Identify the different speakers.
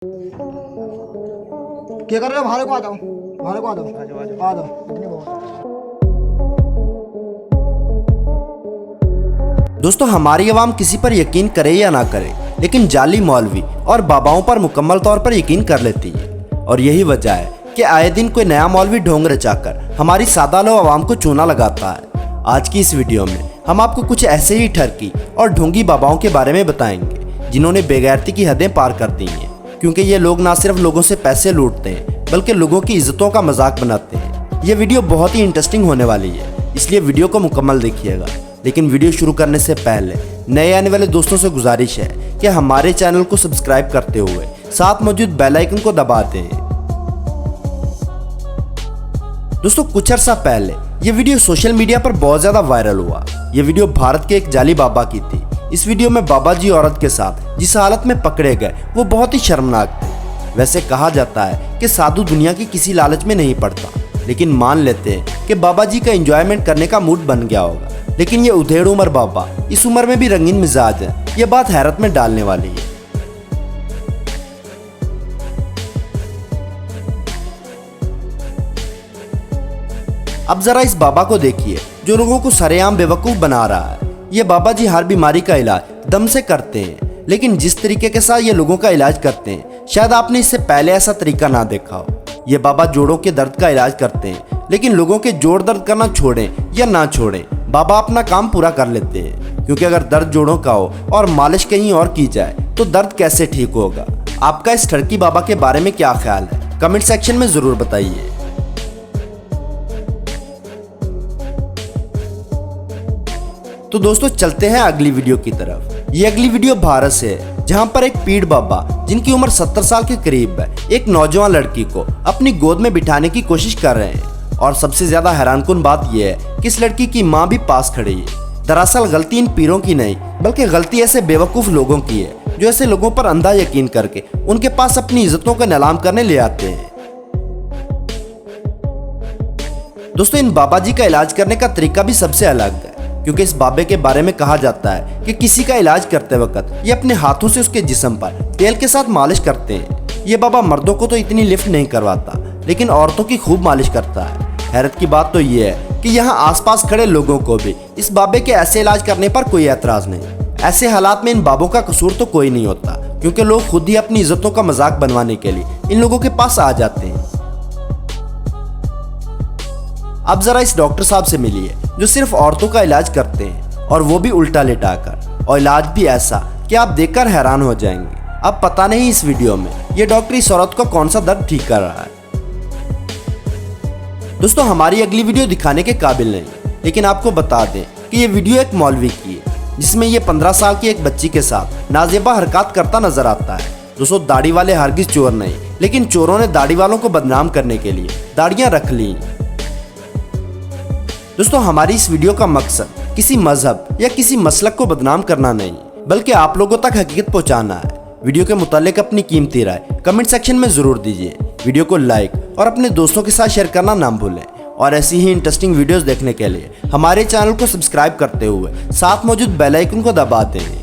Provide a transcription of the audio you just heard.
Speaker 1: क्या कर रहे हो? बाहर को आ जाओ, बाहर को आ जाओ, आ जाओ।
Speaker 2: दोस्तों, हमारी आवाम किसी पर यकीन करे या ना करे, लेकिन जाली मौलवी और बाबाओं पर मुकम्मल तौर पर यकीन कर लेती है। और यही वजह है कि आए दिन कोई नया मौलवी ढोंग रचाकर हमारी सादा लो आवाम को चूना लगाता है। आज की इस वीडियो में हम आपको कुछ ऐसे ही ठरकी और ढोंगी बाबाओं के बारे में बताएंगे जिन्होंने बेगैरती की हदें पार कर दी हैं, क्योंकि ये लोग ना सिर्फ लोगों से पैसे लूटते हैं बल्कि लोगों की इज्जतों का मजाक बनाते हैं। ये वीडियो बहुत ही इंटरेस्टिंग होने वाली है, इसलिए वीडियो को मुकम्मल देखिएगा। लेकिन वीडियो शुरू करने से पहले नए आने वाले दोस्तों से गुजारिश है कि हमारे चैनल को सब्सक्राइब करते हुए साथ मौजूद बेल आइकन को दबा दें। दोस्तों, कुछ अर्सा पहले ये वीडियो सोशल मीडिया पर बहुत ज्यादा वायरल हुआ। ये वीडियो भारत के एक जाली बाबा की थी। इस वीडियो में बाबा जी औरत के साथ जिस हालत में पकड़े गए वो बहुत ही शर्मनाक थे। वैसे कहा जाता है कि साधु दुनिया की किसी लालच में नहीं पड़ता, लेकिन मान लेते हैं कि बाबा जी का एंजॉयमेंट करने का मूड बन गया होगा। लेकिन ये उधेड़ उम्र बाबा इस उम्र में भी रंगीन मिजाज है, ये बात हैरत में डालने वाली है। अब जरा इस बाबा को देखिए जो लोगों को सरेआम बेवकूफ बना रहा है। ये बाबा जी हर बीमारी का इलाज दम से करते हैं, लेकिन जिस तरीके के साथ ये लोगों का इलाज करते हैं शायद आपने इससे पहले ऐसा तरीका ना देखा हो। ये बाबा जोड़ों के दर्द का इलाज करते हैं, लेकिन लोगों के जोड़ दर्द करना छोड़ें या ना छोड़ें, बाबा अपना काम पूरा कर लेते हैं। क्योंकि अगर दर्द जोड़ों का हो और मालिश कहीं और की जाए तो दर्द कैसे ठीक होगा। आपका इस ठरकी बाबा के बारे में क्या ख्याल है, कमेंट सेक्शन में जरूर बताइए। तो दोस्तों, चलते हैं अगली वीडियो की तरफ। ये अगली वीडियो भारत से है, जहां पर एक पीड़ बाबा जिनकी उम्र 70 साल के करीब है, एक नौजवान लड़की को अपनी गोद में बिठाने की कोशिश कर रहे हैं। और सबसे ज्यादा हैरानकुन बात यह है कि इस लड़की की माँ भी पास खड़ी है। दरअसल गलती इन पीरों की नहीं, बल्कि गलती ऐसे बेवकूफ लोगों की है जो ऐसे लोगों पर अंधा यकीन करके उनके पास अपनी इज्जतों का नीलाम करने ले आते हैं। दोस्तों, इन बाबा जी का इलाज करने का तरीका भी सबसे अलग है, क्योंकि इस बाबे के बारे में कहा जाता है कि किसी का इलाज करते वक्त ये अपने हाथों से उसके जिस्म पर तेल के साथ मालिश करते हैं। ये बाबा मर्दों को तो इतनी लिफ्ट नहीं करवाता, लेकिन औरतों की खूब मालिश करता है। हैरत की बात तो ये है कि यहाँ आसपास खड़े लोगों को भी इस बाबे के ऐसे इलाज करने पर कोई एतराज नहीं। ऐसे हालात में इन बाबों का कसूर तो कोई नहीं होता, क्योंकि लोग खुद ही अपनी इज्जतों का मजाक बनवाने के लिए इन लोगों के पास आ जाते हैं। अब जरा इस डॉक्टर साहब से मिलिए जो सिर्फ औरतों का इलाज करते हैं, और वो भी उल्टा लेटाकर, और इलाज भी ऐसा कि आप देखकर हैरान हो जाएंगे। अब पता नहीं इस वीडियो में ये डॉक्टर इस औरत का कौन सा दर्द ठीक कर रहा है। दोस्तों, हमारी अगली वीडियो दिखाने के काबिल नहीं, लेकिन आपको बता दें कि ये वीडियो एक मौलवी की है, जिसमें ये 15 साल की एक बच्ची के साथ नाजेबा हरकत करता नजर आता है। दोस्तों, दाढ़ी वाले हरगिज चोर नहीं, लेकिन चोरों ने दाढ़ी वालों को बदनाम करने के लिए दाढ़ियां रख ली। दोस्तों, हमारी इस वीडियो का मकसद किसी मजहब या किसी मसलक को बदनाम करना नहीं, बल्कि आप लोगों तक हकीकत पहुंचाना है। वीडियो के मुतालिक अपनी कीमती राय कमेंट सेक्शन में जरूर दीजिए। वीडियो को लाइक और अपने दोस्तों के साथ शेयर करना ना भूलें। और ऐसी ही इंटरेस्टिंग वीडियोस देखने के लिए हमारे चैनल को सब्सक्राइब करते हुए साथ मौजूद बेल आइकन को दबा दें।